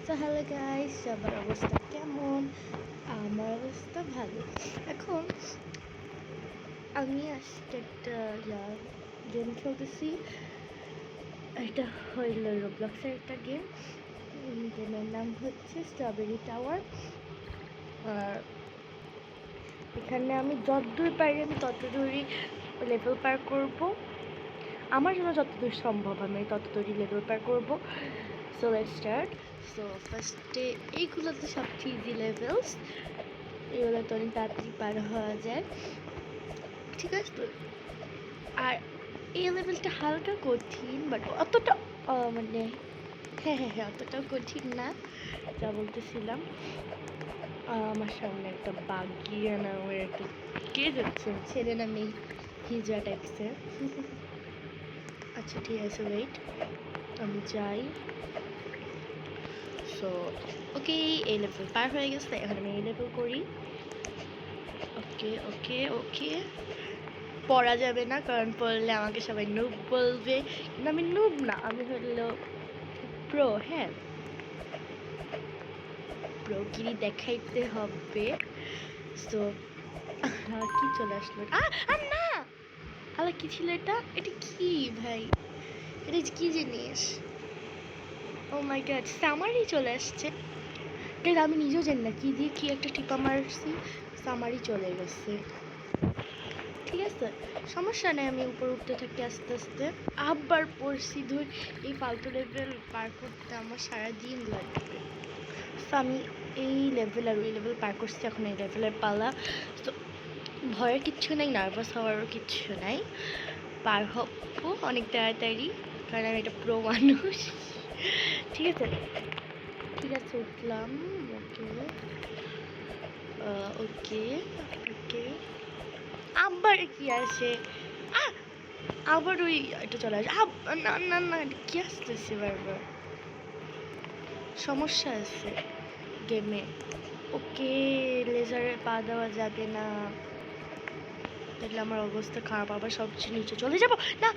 So hello guys, সবার অবস্থা কেমন? আমার অবস্থা ভালো। এখন আমি আজকে একটা গেম খেলতেছি। এটা হইল রোবলক্সের একটা গেম। গেমের নাম হচ্ছে স্ট্রবেরি টাওয়ার। আর এখানে আমি যতদূর পারি আমি ততদূরই লেভেল পার করব। আমার জন্য যতদূর সম্ভব আমি ততদূরই লেভেল পার করব। So let's start. সো ফার্স্টে এইগুলো তো সবচেয়ে ইজি লেভেলস, এগুলো তো অনেক তাড়াতাড়ি পার হওয়া যায়, ঠিক আছে তো। আর এই লেভেলটা হালকা কঠিন, বাট অতটা মানে হ্যাঁ অতটাও কঠিন না যা বলতেছিলাম। আমার সামনে একটা বাগিয়া নামের একটা কে যাচ্ছে, ছেলে না মেয়ে হিজড়া টাইপসের। আচ্ছা ঠিক আছে, ওয়েট, আমি যাই। সো ওকে, এই লেভেল পার হয়ে গেছে, এখন আমি এই লেভেল করি। ওকে ওকে ওকে, পড়া যাবে না, কারণ পড়লে আমাকে সবাই নুব বলবে, কিন্তু আমি নুব না, আমি হলো প্রো। হ্যাঁ, প্রোগিরি দেখাইতে হবে। সো কি চলে আসলো? না, আলা কি ছিল এটা? এটা কি ভাই? এটা কি জিনিস? ও মাই গড, সামারি চলে আসছে। এটা আমি নিজেও জানি না কি দিয়ে কি একটা টিপা মারছি, সামারি চলে গেছে। ঠিক আছে, সমস্যা নেই, আমি উপরে উঠতে থাকি আস্তে আস্তে। আবার পড়ছি ধর, এই ফালতু লেভেল পার করতে আমার সারাদিন লাগবে। তো আমি এই লেভেল আর ওই লেভেল পার করছি, এখন এই লেভেলের পালা। তো ভয়ের কিচ্ছু নেই, নার্ভাস হওয়ারও কিচ্ছু নাই, পার হবো অনেক তাড়াতাড়ি, কারণ আমি একটা প্রো মানুষ। ঠিক আছে ঠিক আছে, উঠলাম। ওকে ওকে ওকে, আবার কি আসে? আবার ওই এটা চলে আসে। না না না, কি আসতেছে বারবার? সমস্যা আছে গেমে। ওকে, লেজারে পা দেওয়া যাবে না, দেখলে আমার অবস্থা খারাপ, আবার সবচেয়ে নিচে চলে যাবো। না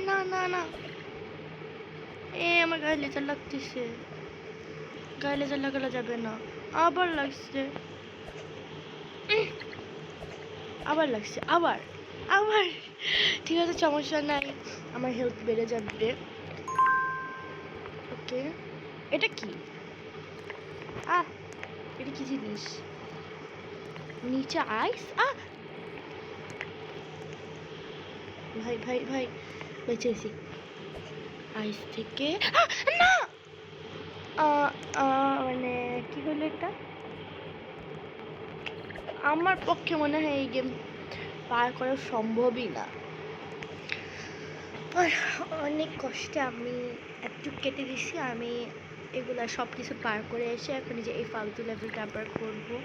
না না না, আমার গায়ে লেজার লাগতেছে, গায়ে লেজার লাগানো যাবে না। আবার লাগছে, আবার লাগছে, আবার আবার। ঠিক আছে, সমস্যা নাই, আমার হেলথ বেড়ে যাবে। ওকে, এটা কি? এটা কি জিনিস? নিচে আইস। ভাই ভাই ভাই, বেঁচেছি আইস থেকে। না, মানে কি হলো এটা? আমার পক্ষে মনে হয় এই গেম পার করা সম্ভবই না। অনেক কষ্টে আমি একটু কেটে দিছি। আমি এগুলা সব কিছু পার করে এসে এখন যে এই ফালতু লেভেলটা আবার করবো।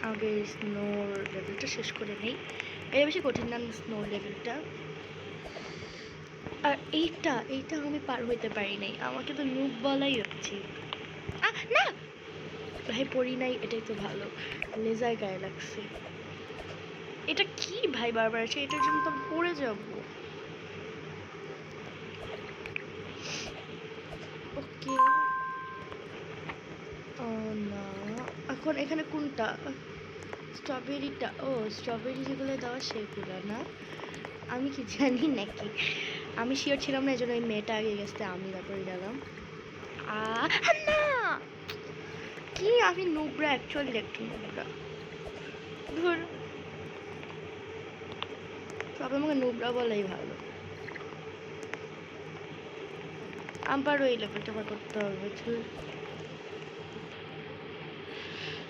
আগে স্নোর লেভেলটা শেষ করে নেই, এটা বেশি কঠিন না স্নোর লেভেলটা। আর এইটা আমি পার হইতে পারি নাই, আমাকে তো নুব বলাই হচ্ছে। না ভাই, পড়ি নাই, এটাই তো ভালো, লেজার গায়ে লাগছে। এটা কি ভাই, বারবার আছে, এটার জন্য তো পড়ে যাব। ওকে, না, এখন এখানে কোনটা? স্ট্রবেরিটা? ও, স্ট্রবেরি যেগুলো দেওয়া সেগুলো না, আমি কি জানি নাকি, আমি শিওর ছিলাম না, এই জন্য ওই মেয়েটা আগে গেছে, আমি তারপরে গেলাম। না, কি আমি নুবরা, অ্যাকচুয়ালি একটু নুবরা। ধর, সবাই আমাকে নুবরা বলেই ভালো। আবার ওই লেভেলটা আবার করতে হবে।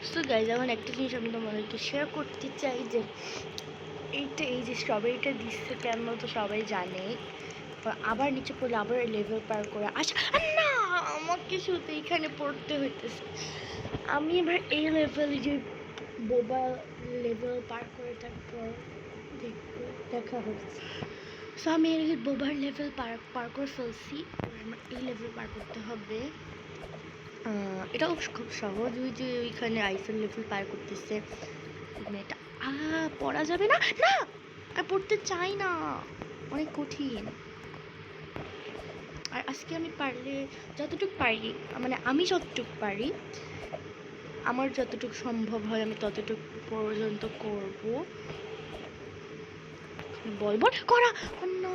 সো গাইজ, এখন একটা জিনিস আমি তোমাদেরকে শেয়ার করতে চাই, যে এই যে স্ট্রবেরিটা দিচ্ছে কেন তো সবাই জানে, আবার নিচে পড়লে আবার লেভেল পার করে আসা। না, আমাকে শুধু এইখানে পড়তে হইতেছে। আমি এবার এই লেভেলে যে বোবা লেভেল পার করে তারপর দেখা হচ্ছে। সো আমি এই বোবার লেভেল পার করে ফেলছি, আমার এই লেভেল পার করতে হবে। এটাও খুব সহজ, ওই যে ওইখানে আইসেল লেভেল পার করতেছে এটা। পড়া যাবে না, না পড়তে চাই না, অনেক কঠিন। আর আজকে আমি পারলে যতটুকু পারি, মানে আমি যতটুকু পারি, আমার যতটুকু সম্ভব হয় আমি ততটুকু পর্যন্ত করব। বল করা না,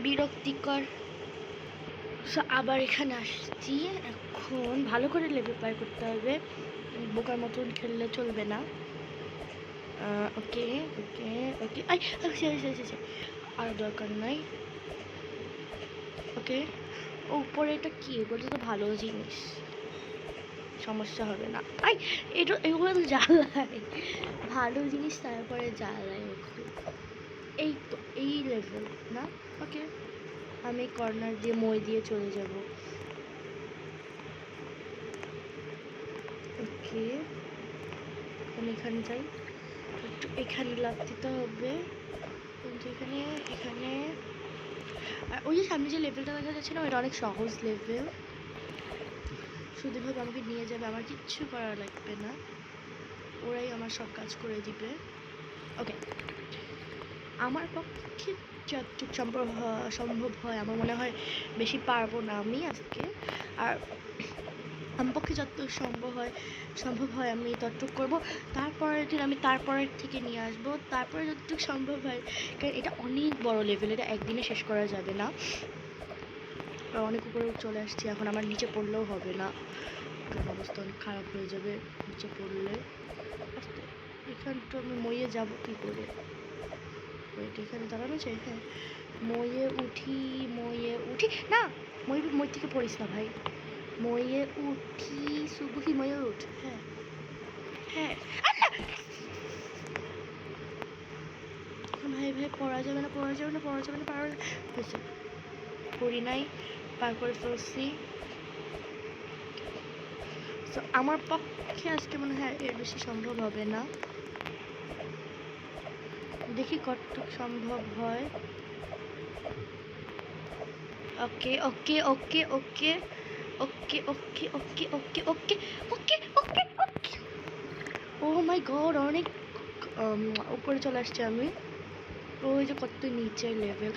বিরক্তিকর। আবার এখানে আসছি, এখন ভালো করে লেভেল পার করতে হবে, বোকার মতন খেললে চলবে না। ওকে ওকে ওকে, আর দরকার নাই। ওকে, উপরে এটা কি বলতে, তো ভালো জিনিস, সমস্যা হবে না। এটা এগুলো তো জ্বালায়, ভালো জিনিস তারপরে জ্বালায় ওগুলো। এই তো এই লেভেল না। ওকে, আমি কর্নার দিয়ে মই দিয়ে চলে যাব। ওকে, আমি এখানে যাই, একটু এখানে লাফ দিতে হবে, কিন্তু এখানে এখানে আর ওই যে সামনে যে লেভেলটা দেখা যাচ্ছে না, ওটা অনেক সহজ লেভেল, শুধুভাবে আমাকে নিয়ে যাবে, আমার কিচ্ছু করা লাগবে না, ওরাই আমার সব কাজ করে দিবে। ওকে, আমার পক্ষে যতটুকু সম্ভব হয়, আমার মনে হয় বেশি পারবো না আমি আজকে, আর আমার পক্ষে যতটুকু সম্ভব হয় আমি ততটুকু করবো। তারপরের দিন আমি তারপরের থেকে নিয়ে আসবো, তারপরে যতটুকু সম্ভব হয়, কারণ এটা অনেক বড় লেভেল, এটা একদিনে শেষ করা যাবে না। অনেক উপরে চলে আসছি, এখন আমার নিচে পড়লেও হবে না, কারণ অবস্থা অনেক খারাপ হয়ে যাবে নিচে পড়লে। এখানটা আমি মইয়ে যাবো কী করে, এখানে দাঁড়ানো চাই। হ্যাঁ, মইয়ে উঠি না, মই থেকে পড়িস না ভাই, মইয়ে উঠি, সুবুহি মইয়ে উঠ। হ্যাঁ হ্যাঁ, ভাই পড়া যাবে না হয়েছে, পড়ি নাই, পার করে ফেলছি। তো আমার পক্ষে আজকে মনে হয় এর বেশি সম্ভব হবে না, দেখি কতটুকু সম্ভব হয়। ওকে ওকে ওকে ওকে ওকে ওকে ওকে ওকে ওকে ওকে ওকে ওকে, ও মাই গড, অনেক উপরে চলে আসছে আমি, ওই যে কত নিচে লেভেল,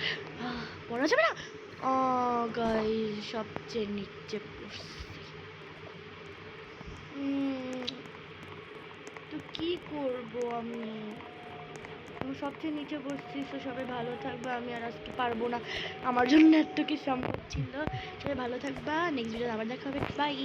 পড়া যাবে না। গাইস, সবচেয়ে নিচে পড়ছি, তো কি করব আমি সবচেয়ে নিচে বসছি। তো সবাই ভালো থাকবে, আমি আর আজকে পারবো না, আমার জন্য এত কি সম্ভব ছিল। সবাই ভালো থাকবা, নেক্সট ভিডিও আবার দেখা হবে, বাই।